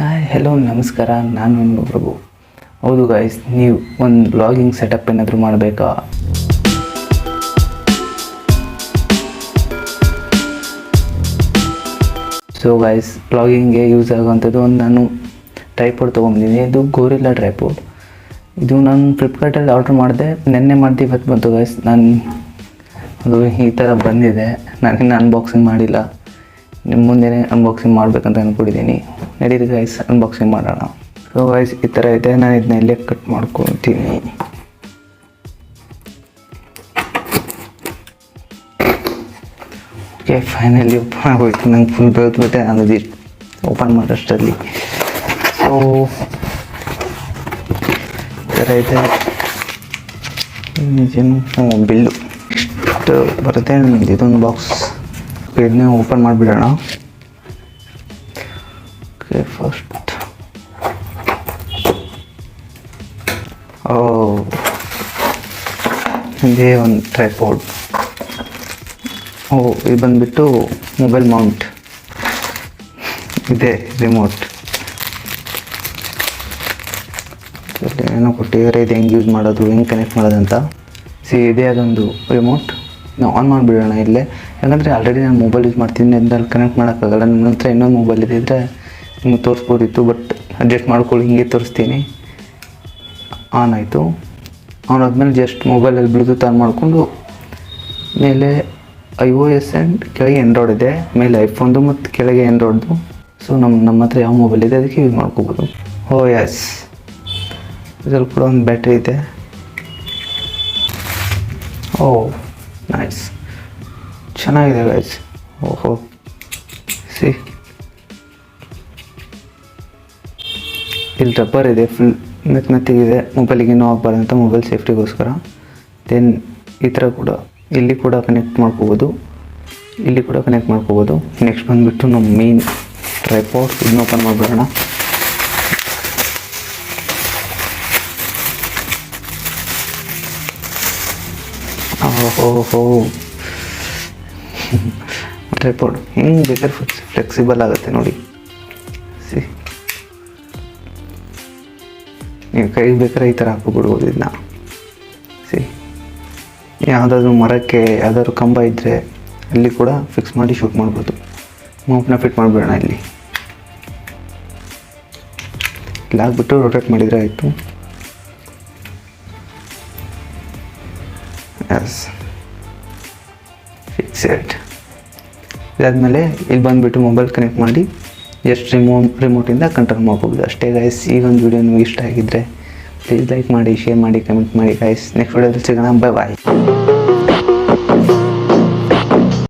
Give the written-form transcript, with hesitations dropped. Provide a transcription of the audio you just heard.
Hi hello ನಮಸ್ಕಾರ, ನಾನು ನಿಮ್ಮ ಪ್ರಭು. ಹೌದು ಗಾಯ್ಸ್, ನೀವು ಒಂದು ಬ್ಲಾಗಿಂಗ್ ಸೆಟಪ್ ಏನಾದರೂ ಮಾಡಬೇಕಾ? ಸೊ ಗಾಯ್ಸ್, ಬ್ಲಾಗಿಂಗ್ಗೆ ಯೂಸ್ ಆಗುವಂಥದ್ದು ನಾನು ಟ್ರೈಪೋಡ್ ತೊಗೊಂಡಿದ್ದೀನಿ. ಇದು ಗೋರಿಲ್ಲಾ ಟ್ರೈಪೋಡ್. ಇದು ನಾನು ಫ್ಲಿಪ್ಕಾರ್ಟಲ್ಲಿ ಆರ್ಡ್ರ್ ಮಾಡಿದೆ, ನೆನ್ನೆ ಮಾಡಿದೆ, ಇವತ್ತು ಬಂತು ಗಾಯ್ಸ್. ಅದು ಈ ಥರ ಬಂದಿದೆ. ನಾನಿನ್ನು ಅನ್ಬಾಕ್ಸಿಂಗ್ ಮಾಡಿಲ್ಲ, ನಿಮ್ಮ ಮುಂದೆನೇ ಅನ್ಬಾಕ್ಸಿಂಗ್ ಮಾಡಬೇಕಂತ ಅಂದ್ಕೊಂಡಿದ್ದೀನಿ. ನಡೀರಿ ಗೈಸ್, ಅನ್ಬಾಕ್ಸಿಂಗ್ ಮಾಡೋಣ. ಸೊ ಗೈಸ್, ಈ ಥರ ಇದೆ. ನಾನು ಇದನ್ನ ಇಲ್ಲೇ ಕಟ್ ಮಾಡ್ಕೊತೀನಿ. ಓಕೆ, ಫೈನಲಿ ಓಪನ್ ಆಗೋಯ್ತು. ನಂಗೆ ಫುಲ್ ಬೆಳೆದ್ಬಿಟ್ಟೆ ನಾನು ಓಪನ್ ಮಾಡೋಷ್ಟರಲ್ಲಿ. ಸೊ ಈ ಥರ ಇದೆ. ಬಿಲ್ಲು ಇಷ್ಟು ಬರುತ್ತೆ. ಇದೊಂದು ಬಾಕ್ಸ್, ಇದನ್ನೇ ಓಪನ್ ಮಾಡಿಬಿಡೋಣ. ಓಕೆ, ಫಸ್ಟ್ ಇದೇ ಒಂದು ಟ್ರೈಪೋಡ್. ಇದು ಬಂದುಬಿಟ್ಟು ಮೊಬೈಲ್ ಮೌಂಟ್ ಇದೆ, ರಿಮೋಟ್ ಏನೋ ಕೊಟ್ಟಿದ್ದಾರೆ. ಇದು ಹೆಂಗೆ ಯೂಸ್ ಮಾಡೋದು, ಹೆಂಗೆ ಕನೆಕ್ಟ್ ಮಾಡೋದಂತ. ಇದೇ ಅದೊಂದು ರಿಮೋಟ್. ನಾವು ಆನ್ ಮಾಡಿಬಿಡೋಣ ಇಲ್ಲೇ. ಯಾಕಂದರೆ ಆಲ್ರೆಡಿ ನಾನು ಮೊಬೈಲ್ ಯೂಸ್ ಮಾಡ್ತೀನಿ, ಅದ್ರಲ್ಲಿ ಕನೆಕ್ಟ್ ಮಾಡೋಕ್ಕಾಗಲ್ಲ. ನನ್ನ ಹತ್ರ ಇನ್ನೊಂದು ಮೊಬೈಲ್ ಇದ್ದರೆ ನಿಮ್ಗೆ ತೋರಿಸ್ಬೋದಿತ್ತು, ಬಟ್ ಅಡ್ಜಸ್ಟ್ ಮಾಡ್ಕೊಳ್ಳಿ, ಹಿಂಗೆ ತೋರಿಸ್ತೀನಿ. ಆನ್ ಆಯಿತು. ಆನ್ ಆದಮೇಲೆ ಜಸ್ಟ್ ಮೊಬೈಲಲ್ಲಿ ಬ್ಲೂಟೂತ್ ಆನ್ ಮಾಡಿಕೊಂಡು ಮೇಲೆ iOS ಆ್ಯಂಡ್ ಕೆಳಗೆ ಆ್ಯಂಡ್ರಾಯ್ಡ್ ಇದೆ, ಮೇಲೆ ಐಫೋನ್ದು ಮತ್ತು ಕೆಳಗೆ ಆ್ಯಂಡ್ರಾಯ್ಡ್ದು. ಸೊ ನಮ್ಮ ಹತ್ರ ಯಾವ ಮೊಬೈಲ್ ಇದೆ ಅದಕ್ಕೆ ಯೂಸ್ ಮಾಡ್ಕೋಬೋದು. ಎಸ್, ಇದರಲ್ಲಿ ಕೂಡ ಒಂದು ಬ್ಯಾಟ್ರಿ ಇದೆ. ನೈಸ್, ಚೆನ್ನಾಗಿದೆ ಗೈಸ್. ಇಲ್ಲಿ ರಬ್ಬರ್ ಇದೆ, ಫುಲ್ ಮೆತ್ತಿಗಿದೆ. ಮೊಬೈಲಿಗೆ ಏನೂ ಆಗಬಾರ್ದು ಅಂತ, ಮೊಬೈಲ್ ಸೇಫ್ಟಿಗೋಸ್ಕರ. ದೆನ್ ಈ ಥರ ಕೂಡ ಇಲ್ಲಿ ಕೂಡ ಕನೆಕ್ಟ್ ಮಾಡ್ಕೋಬೋದು, ಇಲ್ಲಿ ಕೂಡ ಕನೆಕ್ಟ್ ಮಾಡ್ಕೋಬೋದು. ನೆಕ್ಸ್ಟ್ ಬಂದುಬಿಟ್ಟು ನಮ್ಮ ಮೇನ್ ಟ್ರೈಪೋಡ್. ಇದನ್ನ ಓಪನ್ ಮಾಡಿಬಿಡೋಣ. ಟ್ರೈಪೋಡ್ ಹೆಂಗೆ ಬೇಕಾದ್ರೆ ಫ್ಲೆಕ್ಸಿಬಲ್ ಆಗುತ್ತೆ ನೋಡಿ. ನೀವು ಕೈಗೆ ಬೇಕಾದ್ರೆ ಈ ಥರ ಹಾಕಿಬಿಡ್ಬೋದು ಇದನ್ನ. ಯಾವುದಾದ್ರೂ ಮರಕ್ಕೆ ಯಾವುದಾದ್ರೂ ಕಂಬ ಇದ್ದರೆ ಅಲ್ಲಿ ಕೂಡ ಫಿಕ್ಸ್ ಮಾಡಿ ಶೂಟ್ ಮಾಡ್ಬೋದು. ಮೌಂಟ್ನ ಫಿಟ್ ಮಾಡಿಬಿಡೋಣ. ಇಲ್ಲಿ ಹಾಕ್ಬಿಟ್ಟು ರೊಟೇಟ್ ಮಾಡಿದರೆ ಆಯಿತು. Yes, fixed. ಇದಾದಮೇಲೆ ಇಲ್ಲಿ ಬಂದುಬಿಟ್ಟು ಮೊಬೈಲ್ ಕನೆಕ್ಟ್ ಮಾಡಿ ಜಸ್ಟ್ ರಿಮೋಟಿಂದ ಕಂಟ್ರೋಲ್ ಮಾಡ್ಕೋಬೋದು ಅಷ್ಟೇ ಗೈಸ್. ಈ ಒಂದು ವಿಡಿಯೋ ನಿಮಗೆ ಇಷ್ಟ ಆಗಿದ್ದರೆ ಪ್ಲೀಸ್ ಲೈಕ್ ಮಾಡಿ, ಶೇರ್ ಮಾಡಿ, ಕಮೆಂಟ್ ಮಾಡಿ ಗೈಸ್. ನೆಕ್ಸ್ಟ್ ವಿಡಿಯೋದಲ್ಲಿ ಸಿಗೋಣ. ಬಾಯ್.